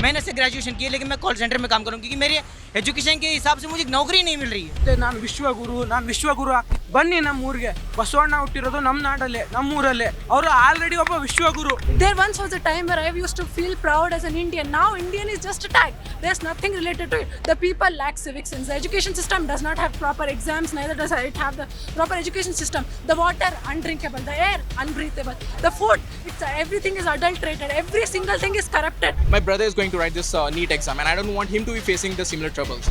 मैंने से ग्रेजुएशन की लेकिन मैं कॉल सेंटर में काम करूँ क्योंकि मेरी एजुकेशन के हिसाब से मुझे नौकरी नहीं मिल रही है। ನಾನು ವಿಶ್ವಗುರು ಬನ್ನಿ ನಮ್ಮ ಊರಿಗೆ ಬಸವಣ್ಣ ಹುಟ್ಟಿರೋದು ನಮ್ಮ ನಾಡಲ್ಲೇ ನಮ್ಮ ಊರಲ್ಲೇ ಅವರು ಆಲ್ರೆಡಿ ಒಬ್ಬ ವಿಶ್ವಗುರು. There once was a time where I used to feel proud as an Indian. Now Indian is just a tag. There's nothing related to it. The people lack civic sense. The education system does not have proper exams, neither does it have the proper education system. The water undrinkable, the air unbreathable, the food, everything is adulterated. Every single thing is corrupted. My brother is going to write this NEET exam and I don't want him to be facing the similar troubles.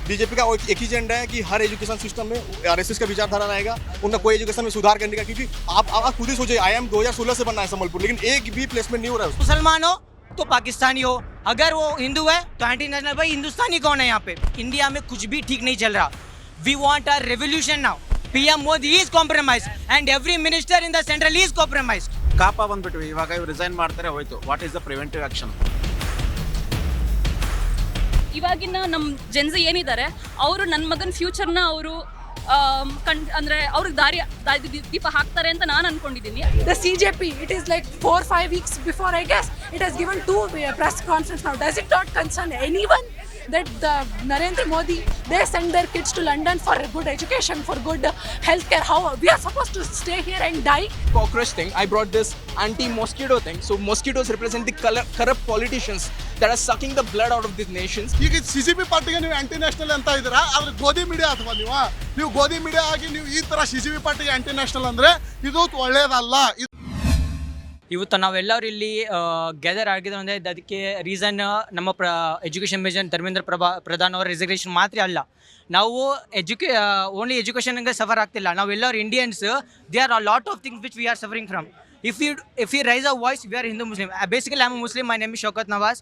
BJP का एक ही agenda है कि हर education system में RSS का विचारधारा रहेगा, उनका कोई एजुकेशन में सुधार करने का, क्योंकि आप खुद ही सोचिए IIM 2016 से बनना है संबलपुर, लेकिन एक भी प्लेसमेंट नहीं हो रहा है। मुसलमान हो तो पाकिस्तानी हो, अगर वो हिंदू है तो एंटी नेशनल। भाई हिंदुस्तानी कौन है यहाँ पे? इंडिया में कुछ भी ठीक नहीं चल रहा. We want a revolution now. PM Modi is compromised and every minister in the central is compromised. ಕಾಪ ಬಂದ್ಬಿಟ್ವಿ, ಇವಾಗ ಇವ್ರು ರಿಸೈನ್ ಮಾಡ್ತಾರೆ, ಹೋಯ್ತು. What is the preventive action? ಇವಾಗಿನ ನಮ್ಮ ಜೆನ್ಸ್ ಏನಿದ್ದಾರೆ ಅವರು ನನ್ನ ಮಗನ ಫ್ಯೂಚರ್ನ ಅವರು ಅಂದರೆ ಅವ್ರಿಗೆ ದೀಪ ಹಾಕ್ತಾರೆ ಅಂತ ನಾನು ಅನ್ಕೊಂಡಿದ್ದೀನಿ. The CJP, it is like 4-5 weeks before, I guess, it has given 2 press conference now. Does it not concern anyone that the Narendra Modi, they send their kids to London for a good education, for good healthcare? How we are supposed to stay here and die? Cockroach thing, I brought this anti-mosquito thing. So mosquitoes represent the corrupt politicians that are sucking the blood out of these nations. ಈಗ CJP ಪಾರ್ಟಿಗೆ ನೀವು aunty national ಅಂತ ಇದ್ದೀರಾ, ಆದ್ರೆ ಗೋಧಿ media ಅಥವಾ ನೀವು ಗೋಧಿ ಮೀಡಿಯಾ ಆಗಿ ನೀವು ಈ ತರ CJP ಪಾರ್ಟಿಗೆ ಆಂಟಿ ನ್ಯಾಷನಲ್ ಅಂದ್ರೆ ಇದು ಒಳ್ಳೇದಲ್ಲ. ಇವತ್ತು ನಾವೆಲ್ಲರೂ ಇಲ್ಲಿ ಗ್ಯಾದರ್ ಆಗಿದ್ದು ಅಂದರೆ ಅದಕ್ಕೆ ರೀಸನ್ ನಮ್ಮ ಎಜುಕೇಷನ್ ಮಿನಿಸ್ಟರ್ ಧರ್ಮೇಂದ್ರ ಪ್ರಧಾನ್ ಅವರ ರಿಸರ್ವೇಷನ್ ಮಾತ್ರ ಅಲ್ಲ. ನಾವು ಓನ್ಲಿ ಎಜುಕೇಷನ್ಗೆ ಸಫರ್ ಆಗ್ತಿಲ್ಲ, ನಾವೆಲ್ಲರೂ Indians. They are a lot of things which we are suffering from. If we raise our voice, we are Hindu Muslim. Basically I'm a Muslim, my name is Shaukat Nawaz.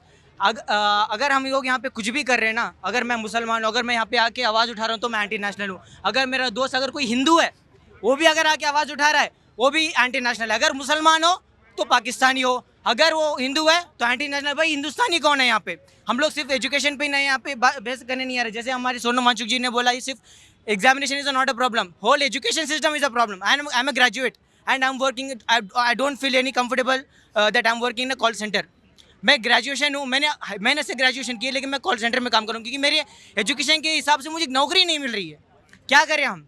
अगर हम लोग यहाँ पे कुछ भी कर रहे हैं ना, अगर मैं मुसलमान हूँ, अगर मैं यहाँ पे आके आवाज़ उठा रहा हूँ तो मैं एंटी नेशनल हूँ. अगर मेरा दोस्त अगर कोई हिंदू है वो भी अगर आके आवाज़ उठा रहा है वो भी एंटी नेशनल है. अगर मुसलमान हो तो पाकिस्तानी हो, अगर वो हिंदू है तो एंटी नेशनल. भाई हिंदुस्तानी कौन है यहाँ पे? हम लोग सिर्फ एजुकेशन पे ही नहीं, यहाँ पे बहस करने नहीं आ रहे. जैसे हमारे सोनम वांगचुक जी ने बोला, ये सिर्फ examination is not a problem, whole education system is a problem. I am a graduate and I'm working. I don't feel any comfortable that I'm working in a call center. मैं ग्रेजुएशन हूँ, मैंने से graduation की लेकिन मैं call centre में काम करूँ क्योंकि मेरे एजुकेशन के हिसाब से मुझे नौकरी नहीं मिल रही है. क्या करें हम?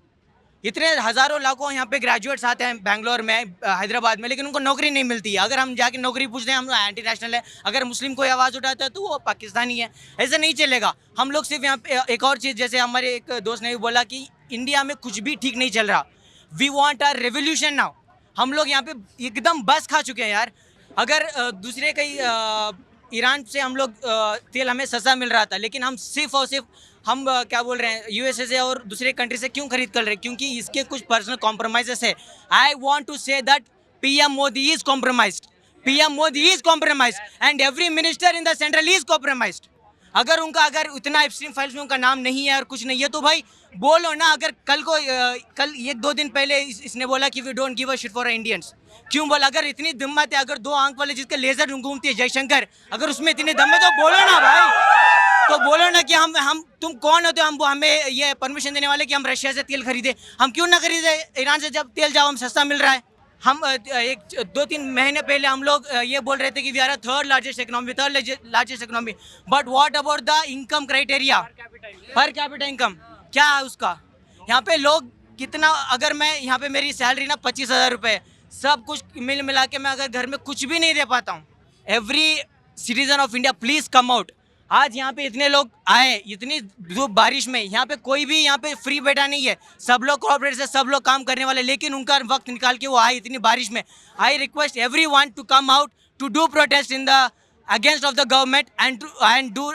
इतने हज़ारों लाखों यहाँ पे ग्रेजुएट्स आते हैं बेंगलोर में, हैदराबाद में, लेकिन उनको नौकरी नहीं मिलती है. अगर हम जाके नौकरी पूछते हैं हम एंटी नेशनल है, अगर मुस्लिम कोई आवाज़ उठाता है तो वो पाकिस्तानी है. ऐसा नहीं चलेगा. हम लोग सिर्फ यहाँ पे एक और चीज़, जैसे हमारे एक दोस्त ने भी बोला कि इंडिया में कुछ भी ठीक नहीं चल रहा. We want a revolution now. हम लोग यहाँ पे एकदम बस खा चुके हैं यार. अगर दूसरे कई ईरान से हम लोग तेल हमें सस्ता मिल रहा था, लेकिन हम सिर्फ और सिर्फ हम क्या बोल रहे हैं USA से और दूसरे कंट्री से क्यों खरीद कर रहे हैं? क्योंकि इसके कुछ पर्सनल कॉम्प्रोमाइजेस है. I want to say that PM Modi is compromised. PM Modi is compromised and every minister in the central is compromised. अगर इतना एक्सट्रीम फाइल्स में उनका नाम नहीं है और कुछ नहीं है तो भाई बोलो ना. अगर कल 1-2 दिन पहले इसने बोला कि we don't give a shit for Indians. क्यों बोला? अगर इतनी हिम्मत है, अगर 2 आंख वाले जिसके लेजर घूमती है जयशंकर, अगर उसमें इतने दम है तो बोलो ना भाई. तो बोलो ना कि हम तुम कौन होते हो हमें ये परमिशन देने वाले कि हम रशिया से तेल खरीदे? हम क्यों ना खरीदे ईरान से, जब तेल जाओ हम सस्ता मिल रहा है. हम 1-2-3 महीने पहले हम लोग ये बोल रहे थे कि we are third largest economy. But what about the income criteria, per capita income क्या है उसका? यहाँ पे लोग कितना, अगर मैं यहाँ पे मेरी सैलरी ना 25,000 रुपये, सब कुछ मिला के मैं अगर घर में कुछ भी नहीं दे पाता हूँ. Every citizen of India please come out. आज यहाँ पे इतने लोग आए, इतनी धूप बारिश में, यहाँ पे कोई भी यहाँ पे फ्री बैठा नहीं है. सब लोग कॉर्पोरेट से, सब लोग काम करने वाले, लेकिन उनका वक्त निकाल के वो आए इतनी बारिश में. I request everyone to come out to do protest in the against of the government and do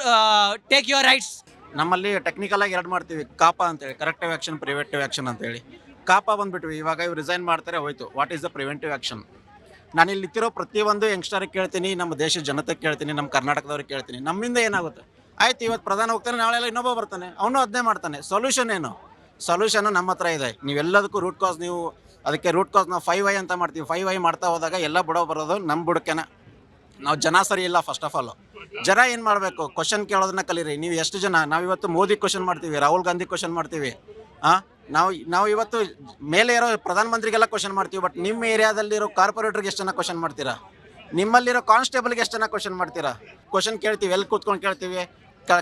take your rights. ನಮ್ಮಲ್ಲಿ ಟೆಕ್ನಿಕಲ್ ಆಗಿ 2 ಮಾಡ್ತೀವಿ, ಕಾಪ ಅಂತೇಳಿ, ಕರೆಕ್ಟಿವ್ ಆಕ್ಷನ್, ಪ್ರಿವೆಂಟಿವ್ ಆಕ್ಷನ್ ಅಂತೇಳಿ. ಕಾಪ ಬಂದ್ಬಿಟ್ವಿ, ಇವಾಗ ಇವ್ರು ರಿಸೈನ್ ಮಾಡ್ತಾರೆ, ಹೋಯ್ತು. What is the preventive action? ನಾನು ಇಲ್ಲಿ ನಿಂತಿರೋ ಪ್ರತಿಯೊಂದು ಯಂಗ್ಸ್ಟರ್ಗೆ ಕೇಳ್ತೀನಿ, ನಮ್ಮ ದೇಶದ ಜನತೆಗೆ ಕೇಳ್ತೀನಿ, ನಮ್ಮ ಕರ್ನಾಟಕದವ್ರಿಗೆ ಕೇಳ್ತೀನಿ, ನಮ್ಮಿಂದ ಏನಾಗುತ್ತೆ? ಆಯ್ತು, ಇವತ್ತು ಪ್ರಧಾನ ಹೋಗ್ತಾನೆ, ನಾಳೆಲ್ಲ ಇನ್ನೊಬ್ಬ ಬರ್ತಾನೆ, ಅವನು ಅದನ್ನೇ ಮಾಡ್ತಾನೆ. ಸೊಲ್ಯೂಷನ್ ಏನು? ಸೊಲ್ಯೂಷನ್ನು ನಮ್ಮ ಹತ್ರ ಇದೆ. ನೀವೆಲ್ಲದಕ್ಕೂ ರೂಟ್ ಕಾಸ್, ನೀವು ಅದಕ್ಕೆ ರೂಟ್ ಕಾಸ್ ನಾವು 5I ಅಂತ ಮಾಡ್ತೀವಿ. 5I ಮಾಡ್ತಾ ಹೋದಾಗ ಎಲ್ಲ ಬರೋದು ನಮ್ಮ ಬುಡಕ್ಕೆನ. ನಾವು ಜನ ಸರಿ ಇಲ್ಲ. ಫಸ್ಟ್ ಆಫ್ ಆಲ್ ಜನ ಏನು ಮಾಡಬೇಕು? ಕ್ವಶನ್ ಕೇಳೋದನ್ನ ಕಲೀರಿ. ನೀವು ಎಷ್ಟು ಜನ? ನಾವಿವತ್ತು ಮೋದಿ ಕ್ವಶನ್ ಮಾಡ್ತೀವಿ, ರಾಹುಲ್ ಗಾಂಧಿ ಕ್ವಶನ್ ಮಾಡ್ತೀವಿ. ನಾವು ಇವತ್ತು ಮೇಲೆ ಇರೋ ಪ್ರಧಾನಮಂತ್ರಿಗೆಲ್ಲ ಕ್ವಶನ್ ಮಾಡ್ತೀವಿ. ಬಟ್ ನಿಮ್ಮ ಏರಿಯಾದಲ್ಲಿರೋ ಕಾರ್ಪೊರೇಟರ್ಗೆ ಎಷ್ಟು ಜನ ಕ್ವಶನ್ ಮಾಡ್ತೀರಾ? ನಿಮ್ಮಲ್ಲಿರೋ ಕಾನ್ಸ್ಟೇಬಲ್ಗೆ ಎಷ್ಟು ಜನ ಕ್ವಶನ್ ಮಾಡ್ತೀರಾ? ಕ್ವಶನ್ ಕೇಳ್ತೀವಿ, ಎಲ್ಲಿ ಕೂತ್ಕೊಂಡು ಕೇಳ್ತೀವಿ,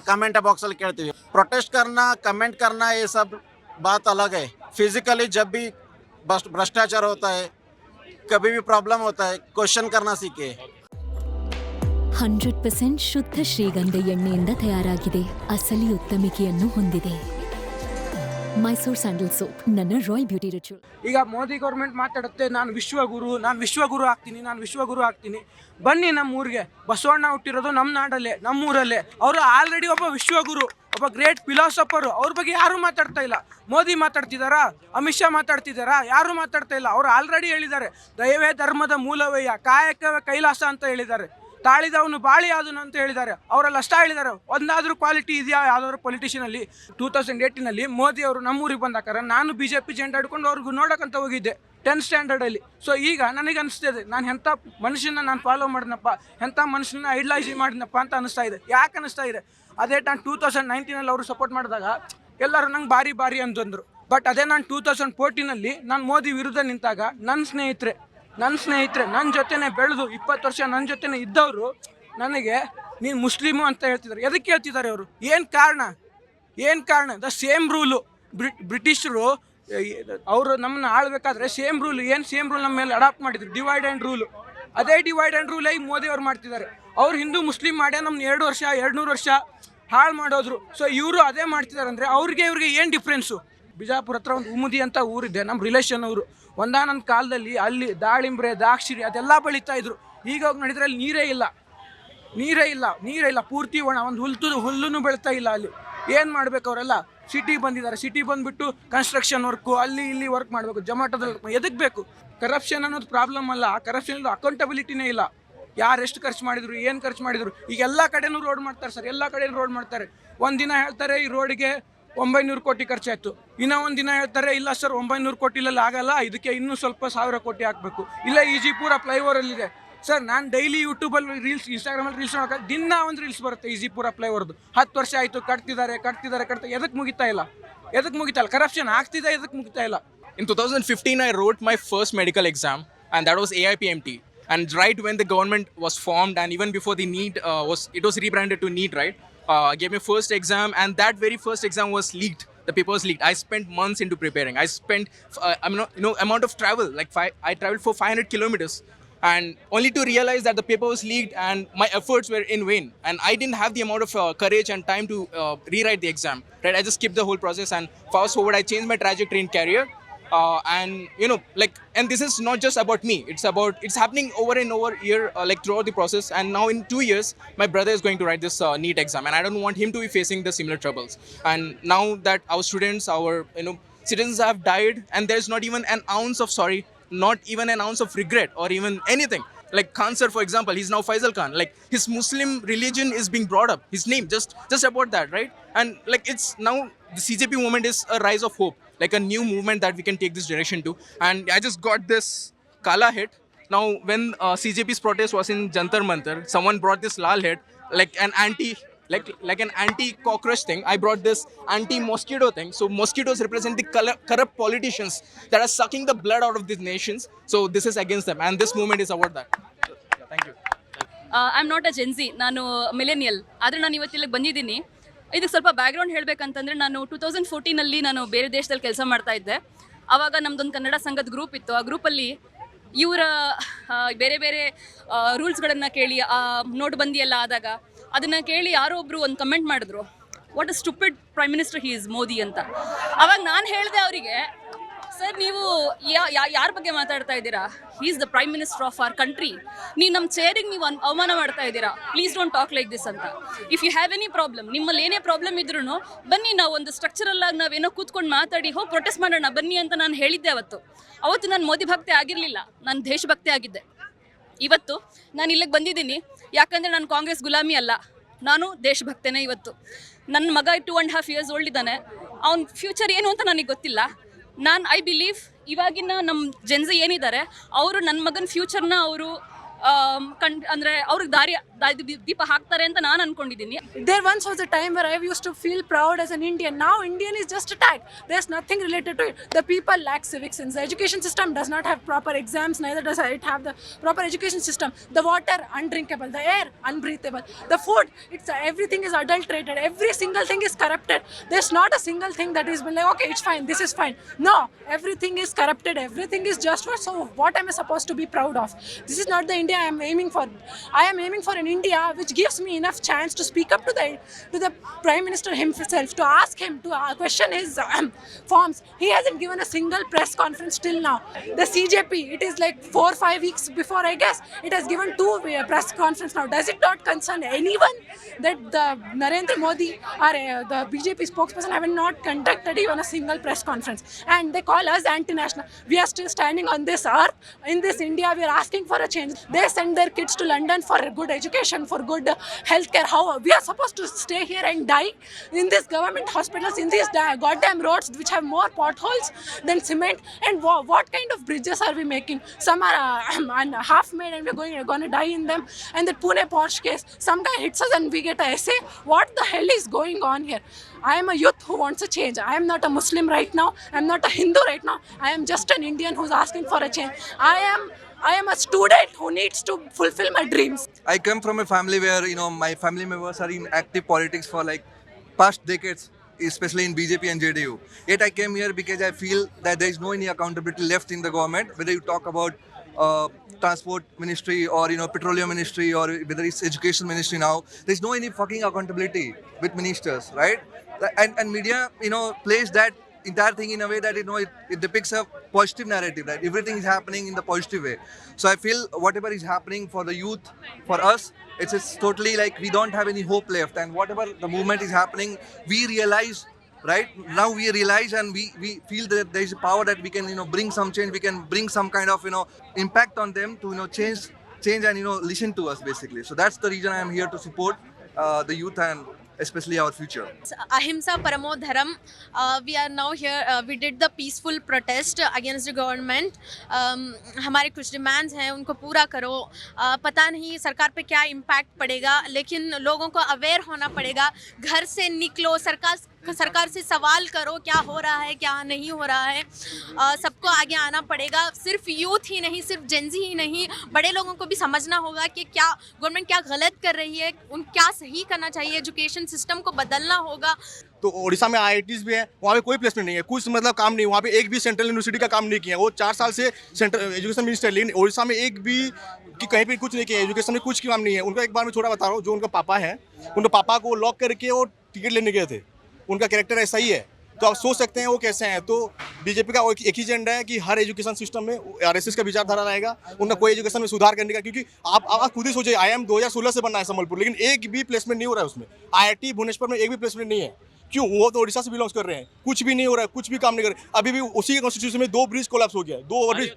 कमेंट बॉक्स ಅಲ್ಲಿ ಕೇಳ್ತೀವಿ. प्रोटेस्ट करना, कमेंट करना, ये सब बात अलग है. फिजिकली जब भी भ्रष्टाचार होता है, कभी भी प्रॉब्लम होता है, क्वेश्चन करना सीखे. 100% ಶುದ್ಧ ಶ್ರೀಗಂಧ ಎಣ್ಣೆಯಿಂದ ತಯಾರಾಗಿದೆ. ಅಸಲಿ ಉತ್ತಮಿಕೆಯನ್ನು ಹೊಂದಿದೆ. ಮೈಸೂರು ಸ್ಯಾಂಡಲ್ ಸೋಪ್, ನನ್ನ ರಾಯಲ್ ಬ್ಯೂಟಿ ರಿಚುವಲ್. ಈಗ ಮೋದಿ ಗೌರ್ಮೆಂಟ್ ಮಾತಾಡುತ್ತೆ, ನಾನು ವಿಶ್ವಗುರು ಆಗ್ತೀನಿ. ಬನ್ನಿ ನಮ್ಮ ಊರಿಗೆ. ಬಸವಣ್ಣ ಹುಟ್ಟಿರೋದು ನಮ್ಮ ನಾಡಲ್ಲೇ, ನಮ್ಮೂರಲ್ಲೇ. ಅವರು ಆಲ್ರೆಡಿ ಒಬ್ಬ ವಿಶ್ವಗುರು, ಒಬ್ಬ ಗ್ರೇಟ್ ಫಿಲಾಸಫರು. ಅವ್ರ ಬಗ್ಗೆ ಯಾರೂ ಮಾತಾಡ್ತಾ ಇಲ್ಲ. ಮೋದಿ ಮಾತಾಡ್ತಿದ್ದಾರಾ? ಅಮಿತ್ ಶಾ ಮಾತಾಡ್ತಿದ್ದಾರಾ? ಯಾರೂ ಮಾತಾಡ್ತಾ ಇಲ್ಲ. ಅವ್ರು ಆಲ್ರೆಡಿ ಹೇಳಿದ್ದಾರೆ, ದಯವೇ ಧರ್ಮದ ಮೂಲವಯ್ಯ, ಕಾಯಕವೇ ಕೈಲಾಸ ಅಂತ ಹೇಳಿದ್ದಾರೆ. ತಾಳಿದವನು ಬಾಳಿ ಆದನು ಅಂತ ಹೇಳಿದ್ದಾರೆ. ಅವರೆಲ್ಲ ಅಷ್ಟ ಹೇಳಿದ್ದಾರೆ. ಒಂದಾದ್ರೂ ಕ್ವಾಲಿಟಿ ಇದೆಯಾ ಯಾವ್ದಾದ್ರು ಪೊಲಿಟಿಷಿಯನಲ್ಲಿ? 2018ನಲ್ಲಿ ಮೋದಿ ಅವರು ನಮ್ಮೂರಿಗೆ ಬಂದಾಕಾರ ನಾನು BJP ಜೆಂಡಾ ಹಿಡ್ಕೊಂಡು ಅವ್ರಿಗೂ ನೋಡೋಕ್ಕಂತ ಹೋಗಿದ್ದೆ 10th ಸ್ಟ್ಯಾಂಡರ್ಡಲ್ಲಿ. ಸೊ ಈಗ ನನಗೆ ಅನಿಸ್ತಿದೆ, ನಾನು ಎಂಥ ಮನುಷ್ಯನ ನಾನು ಫಾಲೋ ಮಾಡಿದ್ನಪ್ಪ, ಎಂಥ ಮನುಷ್ಯನ ಐಡ್ಲೈಸ್ ಮಾಡಿದ್ನಪ್ಪ ಅಂತ ಅನಿಸ್ತಾ ಇದೆ. ಯಾಕೆ ಅನಿಸ್ತಾ ಇದೆ? ಅದೇ ನಾನು 2019ನಲ್ಲಿ ಅವರು ಸಪೋರ್ಟ್ ಮಾಡಿದಾಗ ಎಲ್ಲರೂ ನಂಗೆ ಬಾರಿ ಅಂತಂದರು. ಬಟ್ ಅದೇ ನಾನು 2014ನಲ್ಲಿ ನಾನು ಮೋದಿ ವಿರುದ್ಧ ನಿಂತಾಗ ನನ್ನ ಸ್ನೇಹಿತರೆ ನನ್ನ ಜೊತೆನೇ ಬೆಳೆದು 20 ವರ್ಷ ನನ್ನ ಜೊತೆನೇ ಇದ್ದವರು ನನಗೆ ನೀನು ಮುಸ್ಲಿಮು ಅಂತ ಹೇಳ್ತಿದ್ದಾರೆ. ಎದಕ್ಕೆ ಹೇಳ್ತಿದ್ದಾರೆ ಅವರು? ಏನು ಕಾರಣ? ದ ಸೇಮ್ ರೂಲು ಬ್ರಿಟಿಷರು ಅವರು ನಮ್ಮನ್ನ ಆಳ್ಬೇಕಾದ್ರೆ ಸೇಮ್ ರೂಲ್ ನಮ್ಮ ಮೇಲೆ ಅಡಾಪ್ಟ್ ಮಾಡಿದ್ರು, ಡಿವೈಡ್ ಆ್ಯಂಡ್ ರೂಲು. ಅದೇ ಡಿವೈಡ್ ಆ್ಯಂಡ್ ರೂಲೇ ಈಗ ಮೋದಿ ಅವ್ರು ಮಾಡ್ತಿದ್ದಾರೆ. ಅವ್ರು ಹಿಂದೂ ಮುಸ್ಲಿಂ ಮಾಡ್ಯ ನಮ್ಮನ್ನ 200 ವರ್ಷ ಹಾಳು ಮಾಡೋದ್ರು. ಸೊ ಇವರು ಅದೇ ಮಾಡ್ತಿದ್ದಾರೆ ಅಂದರೆ ಇವ್ರಿಗೆ ಏನು ಡಿಫ್ರೆನ್ಸು? ಬಿಜಾಪುರ ಹತ್ರ ಒಂದು ಉಮುದಿ ಅಂತ ಊರಿದೆ, ನಮ್ಮ ರಿಲೇಷನ್ ಅವರು. ಒಂದಾನೊಂದು ಕಾಲದಲ್ಲಿ ಅಲ್ಲಿ ದಾಳಿಂಬ್ರೆ, ದ್ರಾಕ್ಷಿ ಅದೆಲ್ಲ ಬೆಳೀತಾ ಇದ್ರು. ಈಗ ಹೋಗಿ ನೋಡಿದ್ರೆ ಅಲ್ಲಿ ನೀರೇ ಇಲ್ಲ, ಪೂರ್ತಿ ಒಣ. ಒಂದು ಹುಲ್ಲೂ ಬೆಳೀತಾ ಇಲ್ಲ ಅಲ್ಲಿ. ಏನು ಮಾಡಬೇಕು ಅವರೆಲ್ಲ? ಸಿಟಿಗೆ ಬಂದಿದ್ದಾರೆ. ಸಿಟಿ ಬಂದುಬಿಟ್ಟು ಕನ್ಸ್ಟ್ರಕ್ಷನ್ ವರ್ಕು ಅಲ್ಲಿ ಇಲ್ಲಿ ವರ್ಕ್ ಮಾಡಬೇಕು, ಜೊಮ್ಯಾಟೋದಲ್ಲಿ. ಎದಕ್ಕೆ ಬೇಕು? ಕರಪ್ಷನ್ ಅನ್ನೋದು ಪ್ರಾಬ್ಲಮ್ ಅಲ್ಲ. ಆ ಕರಪ್ಷನ್ ಅಕೌಂಟಬಿಲಿಟಿನೇ ಇಲ್ಲ. ಯಾರು ಎಷ್ಟು ಖರ್ಚು ಮಾಡಿದ್ರು, ಏನು ಖರ್ಚು ಮಾಡಿದ್ರು. ಈಗ ಎಲ್ಲ ಕಡೆನೂ ರೋಡ್ ಮಾಡ್ತಾರೆ ಸರ್, ಎಲ್ಲ ಕಡೆನೂ ರೋಡ್ ಮಾಡ್ತಾರೆ. ಒಂದಿನ ಹೇಳ್ತಾರೆ ಈ ರೋಡಿಗೆ 900 ಕೋಟಿ ಖರ್ಚಾಯಿತು, ಇನ್ನೂ ಒಂದು ದಿನ ಹೇಳ್ತಾರೆ ಇಲ್ಲ ಸರ್ 900 ಕೋಟಿಲಲ್ಲಿ ಆಗಲ್ಲ, ಇದಕ್ಕೆ ಇನ್ನೂ ಸ್ವಲ್ಪ 1000 ಕೋಟಿ ಹಾಕಬೇಕು. ಇಲ್ಲ ಈಜಿಪುರ ಫ್ಲೈಓವರಲ್ಲಿದೆ ಸರ್. ನಾನು ಡೈಲಿ ಯೂಟ್ಯೂಬಲ್ಲಿ ರೀಲ್ಸ್, ಇನ್ಸ್ಟಾಗ್ರಾಮಲ್ಲಿ ರೀಲ್ಸ್ ನೋಡೋಕೆ ದಿನ ಒಂದು ರೀಲ್ಸ್ ಬರುತ್ತೆ ಈಜಿಪುರ ಫ್ಲೈಓವರ್ದು. 10 ವರ್ಷ ಆಯಿತು, ಕಟ್ತಿದ್ದಾರೆ. ಎದಕ್ಕೆ ಮುಗಿತಾ ಇಲ್ಲ? ಕರಪ್ಷನ್ ಆಗ್ತಿದೆ, ಎದಕ್ಕೆ ಮುಗಿತಾ ಇಲ್ಲ? In 2015, I wrote my first medical exam, and that was AIPMT. And right when the government was formed, and even before the NEET was rebranded to NEET, right? I gave my first exam, and that very first exam was leaked. The paper was leaked. I spent months into preparing. I spent, amount of travel. I traveled for 500 kilometers, and only to realize that the paper was leaked, and my efforts were in vain. And I didn't have the amount of courage and time to rewrite the exam. Right? I just skipped the whole process, and fast forward, I changed my trajectory in career. And and this is not just about me, it's happening over and over here, throughout the process. And now in 2 years my brother is going to write this NEET exam, and I don't want him to be facing the similar troubles. And now that our students, our citizens have died, and there's not even an ounce of sorry, not even an ounce of regret or even anything. Like Khan sir, for example, he's now Faisal Khan. Like his Muslim religion is being brought up, his name, just about that, right? And it's now the CJP movement is a rise of hope, like a new movement that we can take this direction to. And I just got this Kala hit. Now when CJP's protest was in Jantar Mantar, someone brought this Lal hit, like an anti-cockroach thing. I brought this anti-mosquito thing. So mosquitoes represent the corrupt politicians that are sucking the blood out of these nations. So this is against them, and this movement is about that. Thank you. I am not a Gen Z, ನಾನು ಮಿಲೆನಿಯಲ್. ಆದರೆ ನಾನು ಇವತ್ತಿಲ್ಲಿಗೆ ಬಂದಿದ್ದೀನಿ. ಇದಕ್ಕೆ ಸ್ವಲ್ಪ background ಹೇಳಬೇಕಂತಂದರೆ, ನಾನು 2014ನಲ್ಲಿ ನಾನು ಬೇರೆ ದೇಶದಲ್ಲಿ ಕೆಲಸ ಮಾಡ್ತಾ ಇದ್ದೆ. ಆವಾಗ ನಮ್ಮದೊಂದು ಕನ್ನಡ ಸಂಘದ ಗ್ರೂಪ್ ಇತ್ತು. ಆ ಗ್ರೂಪಲ್ಲಿ ಇವರ ಬೇರೆ ಬೇರೆ ರೂಲ್ಸ್ಗಳನ್ನು ಕೇಳಿ, ನೋಟುಬಂದಿ ಎಲ್ಲ ಆದಾಗ ಅದನ್ನು ಕೇಳಿ ಯಾರೋ ಒಬ್ಬರು ಒಂದು ಕಮೆಂಟ್ ಮಾಡಿದ್ರು, what a stupid prime minister he is Modi ಅಂತ. ಆವಾಗ ನಾನು ಹೇಳಿದೆ ಅವರಿಗೆ, ಸರ್ ನೀವು ಯಾರ ಬಗ್ಗೆ ಮಾತಾಡ್ತಾ ಇದ್ದೀರಾ? He is the prime minister of our country. ನೀವು ನಮ್ಮ ಚೇರಿಗೆ ನೀವು ಅವಮಾನ ಮಾಡ್ತಾ ಇದ್ದೀರಾ. Please don't talk like this ಅಂತ. If you have any problem, ನಿಮ್ಮಲ್ಲಿ ಏನೇ ಪ್ರಾಬ್ಲಮ್ ಇದ್ರೂ ಬನ್ನಿ, ನಾವು ಒಂದು ಸ್ಟ್ರಕ್ಚರಲ್ ಆಗಿ ನಾವೇನೋ ಕೂತ್ಕೊಂಡು ಮಾತಾಡಿ ಹೋಗಿ ಪ್ರೊಟೆಸ್ಟ್ ಮಾಡೋಣ ಬನ್ನಿ ಅಂತ ನಾನು ಹೇಳಿದ್ದೆ ಅವತ್ತು ನಾನು ಮೋದಿ ಭಕ್ತಿ ಆಗಿರಲಿಲ್ಲ, ನಾನು ದೇಶಭಕ್ತಿ ಆಗಿದ್ದೆ. ಇವತ್ತು ನಾನು ಇಲ್ಲಿಗೆ ಬಂದಿದ್ದೀನಿ ಯಾಕಂದರೆ ನಾನು ಕಾಂಗ್ರೆಸ್ ಗುಲಾಮಿ ಅಲ್ಲ, ನಾನು ದೇಶಭಕ್ತನೇ. ಇವತ್ತು ನನ್ನ ಮಗ 2.5 years ಓಲ್ಡ್ ಇದ್ದಾನೆ. ಅವ್ನ ಫ್ಯೂಚರ್ ಏನು ಅಂತ ನನಗೆ ಗೊತ್ತಿಲ್ಲ. ಐ ಬಿಲೀವ್ ಇವಾಗಿನ ನಮ್ಮ ಜೆನ್ಸಿ ಏನಿದ್ದಾರೆ ಅವರು ನನ್ನ ಮಗನ ಫ್ಯೂಚರ್ನ ಅವರು ಅಂದರೆ ಅವ್ರಿಗೆ ದೀಪ ಹಾಕ್ತಾರೆ ಅಂತ ನಾನು ಅನ್ಕೊಂಡಿದ್ದೀನಿ. There once was a time where I used to feel proud as an Indian. Now Indian is just a tag. There's nothing related to it. The people lack civic sense. The education system does not have proper exams, neither does it have the proper education system. The water, undrinkable. The air, unbreathable. The food, everything is adulterated. Every single thing is corrupted. There's not a single thing that is been like, okay, it's fine, this is fine. No, everything is corrupted. Everything is just for, so what am I supposed to be proud of? This is not the India I am aiming for. I am aiming for an India which gives me enough chance to speak up to the Prime Minister himself, to ask him, to question his forms. He hasn't given a single press conference till now. The CJP, it is like 4 or 5 weeks before, I guess, it has given 2 press conference now. Does it not concern anyone that the Narendra Modi or the BJP spokesperson have not conducted even a single press conference? And they call us anti-national. We are still standing on this earth, in this India. We are asking for a change. They send their kids to London for good education, for good healthcare. How we are supposed to stay here and die in these government hospitals, in these goddamn roads which have more potholes than cement? And what kind of bridges are we making? Some are half made and we're going to die in them. And the Pune Porsche case, some guy hits us and we get a essay. What the hell is going on here? I am a youth who wants a change. I am not a Muslim right now. I am not a Hindu right now. I am just an Indian who's asking for a change. I am a student who needs to fulfill my dreams. I come from a family where my family members are in active politics for like past decades, especially in BJP and JDU. Yet I came here because I feel that there is no any accountability left in the government. Whether you talk about transport ministry or petroleum ministry, or whether it's education ministry now, there's no any fucking accountability with ministers, right? And media plays that entire thing in a way that it depicts a positive narrative, that everything is happening in the positive way. So I feel whatever is happening for the youth, for us, it's totally like we don't have any hope left. And whatever the movement is happening, we realize, right now we realize, and we feel that there is a power that we can bring some change. We can bring some kind of impact on them to change and listen to us basically. So that's the reason I am here to support the youth and especially our future. Ahimsa Paramo Dharam. We are now here. We did the peaceful protest against the government. हमारे कुछ demands हैं, उनको पूरा करो. पता नहीं सरकार पे क्या इम्पैक्ट पड़ेगा, लेकिन लोगों को अवेयर होना पड़ेगा. घर से निकलो, सरकार से सवाल करो क्या हो रहा है, क्या नहीं हो रहा है. सबको आगे आना पड़ेगा. सिर्फ यूथ ही नहीं, सिर्फ जेंजी ही नहीं, बड़े लोगों को भी समझना होगा कि क्या गवर्नमेंट क्या गलत कर रही है, क्या सही करना चाहिए. एजुकेशन सिस्टम को बदलना होगा. तो उड़ीसा में IITs भी है, वहाँ पे कोई प्लेसमेंट नहीं है, कुछ मतलब काम नहीं, वहाँ पे एक भी सेंट्रल यूनिवर्सिटी का काम नहीं किया. वो 4 साल से सेंट्रल एजुकेशन मिनिस्टर, लेकिन उड़ीसा में एक भी कि कहीं पे कुछ नहीं किया, एजुकेशन में कुछ काम नहीं है. उनका एक बार मैं छोटा बता रहा हूँ, जो उनका पापा है, उनके पापा को लॉक करके वो टिकट लेने गए थे. उनका कैरेक्टर ऐसा ही है, तो आप सोच सकते हैं वो कैसे हैं. तो बीजेपी का एक ही एजेंडा है कि हर एजुकेशन सिस्टम में RSS का विचारधारा रहेगा. उनका कोई एजुकेशन में सुधार करने का, क्योंकि आप खुद ही सोचिए, IIM 2016 से बनना है संबलपुर, लेकिन एक भी प्लेसमेंट नहीं हो रहा है उसमें. IIT भुवनेश्वर में एक भी प्लेसमेंट नहीं है. क्यों? वो तो उड़ीसा से बिलोंग कर रहे हैं. कुछ भी नहीं हो रहा है, कुछ भी काम नहीं कर रहे. अभी भी उसी के कॉन्स्टिट्यूशन में 2 ब्रिज कोलैप्स हो गया. 2 ओवरब्रिज.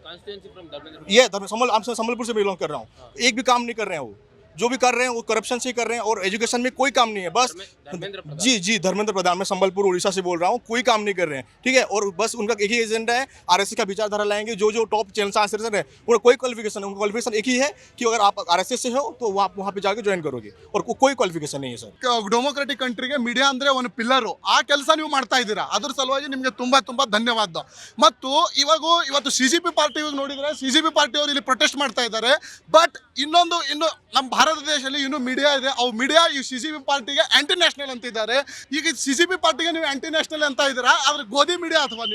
ये संबलपुर से बिलोंग कर रहा हूँ. एक भी काम नहीं कर रहे हैं. वो जो भी कर रहे हैं वो करप्शन से कर रहे हैं, और एजुकेशन में कोई काम नहीं है. बस जी धर्मेंद्र प्रधान, मैं संबलपुर उड़ीसा से बोल रहा हूँ. कोई काम नहीं कर रहे हैं, ठीक है. और बस उनका एक ही एजेंडा है, RSS का विचारधारा लाएंगे. जो टॉप चैनल आंसर है, उनका कोई क्वालिफिकेशन, उनका क्वालिफिकेशन एक ही है कि अगर आप RSS से हो तो वहाँ पे जाके ज्वाइन करोगे, और कोई क्वालिफिकेशन नहीं है सर. ಡೆಮೊಕ್ರೆಟಿಕ್ ಕಂಟ್ರಿಗೆ ಮೀಡಿಯಾ ಅಂದ್ರೆ ಒಂದು ಪಿಲ್ಲರು. ಆ ಕೆಲಸ ನೀವು ಮಾಡ್ತಾ ಇದ್ದೀರಾ, ಅದ್ರ ಸಲುವಾಗಿ ನಿಮಗೆ ತುಂಬಾ ಧನ್ಯವಾದ. ಮತ್ತು ಇವತ್ತು CGP ಪಾರ್ಟಿ ನೋಡಿದ್ರೆ, CGP ಪಾರ್ಟಿ ಅವರು ಇಲ್ಲಿ ಪ್ರೊಟೆಸ್ಟ್ ಮಾಡ್ತಾ ಇದ್ದಾರೆ. ಬಟ್ ಇನ್ನು ನಮ್ಮ ಭಾರತ ದೇಶದಲ್ಲಿ ಇನ್ನೂ ಮೀಡಿಯಾ ಇದೆ. ಅವು ಮೀಡಿಯಾ ಈ CGP ಪಾರ್ಟಿಗೆ ಆಂಟಿ ನ್ಯಾಷನಲ್ ಅಂತಿದ್ದಾರೆ. ಈಗ CGP ಪಾರ್ಟಿಗೆ ನೀವು ಆಂಟಿ ನ್ಯಾಷನಲ್ ಅಂತ ಇದ್ದೀರಾ, ಆದ್ರೆ ಗೋಧಿ ಮೀಡಿಯಾ ಅಥವಾ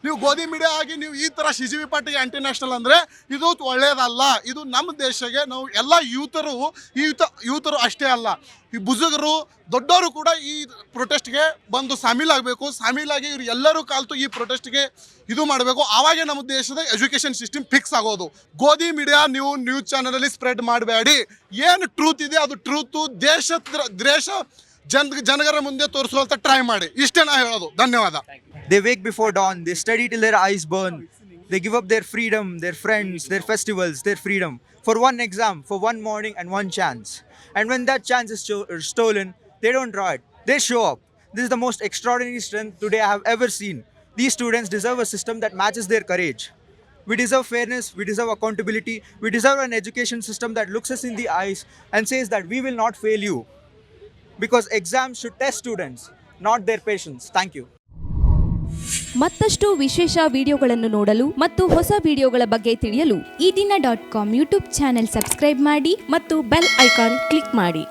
ನೀವು ಗೋಧಿ ಮೀಡಿಯಾ ಆಗಿ ನೀವು ಈ ತರ CGP ಪಾರ್ಟಿಗೆ ಆಂಟಿ ನ್ಯಾಷನಲ್ ಅಂದ್ರೆ ಇದು ಒಳ್ಳೇದಲ್ಲ. ಇದು ನಮ್ಮ ದೇಶಕ್ಕೆ, ನಾವು ಎಲ್ಲ ಯೂತರು ಅಷ್ಟೇ ಅಲ್ಲ, ಈ ಬುಜುಗರು ದೊಡ್ಡವರು ಕೂಡ ಈ ಪ್ರೊಟೆಸ್ಟ್ಗೆ ಬಂದು ಸಾಮೀಲಾಗಿ ಇವರು ಎಲ್ಲರೂ ಕಾಲ್ತು ಈ ಪ್ರೊಟೆಸ್ಟ್ಗೆ ಇದು ಮಾಡಬೇಕು. ಆವಾಗೇ ನಮ್ಮ ದೇಶದ ಎಜುಕೇಷನ್ ಸಿಸ್ಟಮ್ ಫಿಕ್ಸ್ ಆಗೋದು. ಗೋಧಿ ಮೀಡಿಯಾ ನೀವು ನ್ಯೂಸ್ ಚಾನಲಲ್ಲಿ ಸ್ಪ್ರೆಡ್ ಮಾಡಬೇಡಿ. ಏನು ಟ್ರೂತ್ ಇದೆ ಅದು ಟ್ರೂತು ದೇಶ ಜನಗರ ಮುಂದೆ ತೋರಿಸುವಂತ ಟ್ರೈ ಮಾಡಿ. ಇಷ್ಟೇ ನಾ ಹೇಳೋದು. ಧನ್ಯವಾದ. They wake before dawn, they study till their eyes burn. They give up their freedom, their friends, their festivals, their freedom for one exam, for one morning and one chance. And when that chance is stolen, they don't draw it, they show up. This is the most extraordinary strength today I have ever seen. These students deserve a system that matches their courage. We deserve fairness, we deserve accountability, we deserve an education system that looks us in the eyes and says that we will not fail you. Because exams should test students, not their patience. Thank you. ಮತ್ತಷ್ಟು ವಿಶೇಷ ವಿಡಿಯೋಗಳನ್ನು ನೋಡಲು ಮತ್ತು ಹೊಸ ವಿಡಿಯೋಗಳ ಬಗ್ಗೆ ತಿಳಿಯಲು ಈ ದಿನ .com ಯೂಟ್ಯೂಬ್ ಚಾನೆಲ್ ಸಬ್ಸ್ಕ್ರೈಬ್ ಮಾಡಿ ಮತ್ತು ಬೆಲ್ ಐಕಾನ್ ಕ್ಲಿಕ್ ಮಾಡಿ.